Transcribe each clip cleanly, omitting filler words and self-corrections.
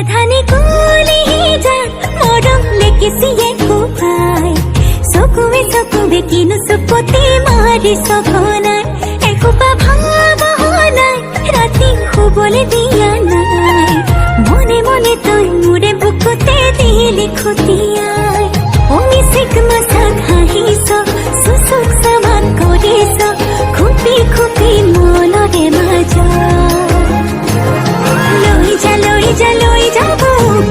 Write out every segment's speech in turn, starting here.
এধানি কুলি যা মৰম লেকিছিয়ে খুৱাই চকুৱে কিনো চুপতি মাৰি চখনাই এসোপা ভাৱনাই ৰাতি শুবলৈ দিয়া নাই মনে মনে তই মোৰে বুকুতে দিলি খুটিয়াই অমিচিক মাছাক হাঁহিছ চুচুক চামাক কৰিছ খুপি খুপি মনৰে মাজত লৈ যাব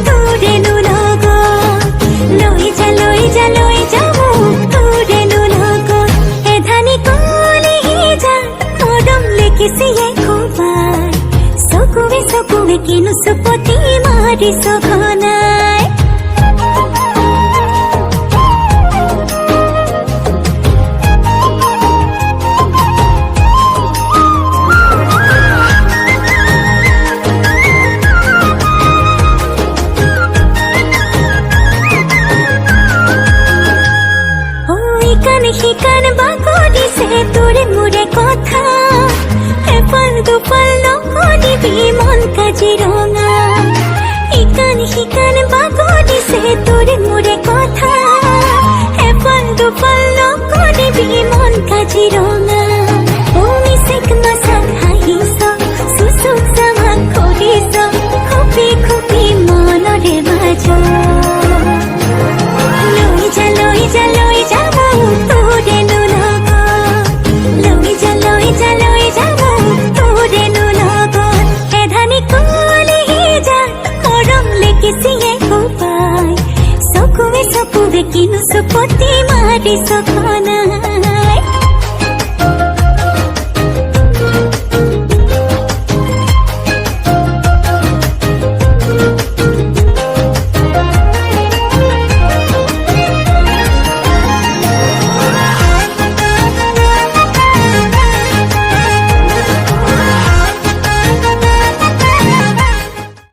তোৰেনো লগত লৈ যাব তোৰেনো লগত এধানি কলি যা মৰম লেকিছিয়ে খুৱাই চকুৱে কিনো চুপতি মাৰি চখনাই শিকান বাগৰিছে তোৰে মোৰে কথা এফাল দুফাল নকৰিবি মন কাজিৰঙা শিকান বাগৰিছে তোৰে মোৰে কথা এফাল দুফাল নকৰিবি মন কাজিৰঙা অমিচিক মাছাক হাঁহিছ চুচুক চামাক কৰিছ খুপি খুপি মনৰে মাজত লৈ যাব তোৰেনো লগত লৈ যাব তোৰেনো লগত এধানি কলি যা মৰম লেকিছিয়ে খুৱাই চকুৱে কিনো চুপতি মাৰি চখনাই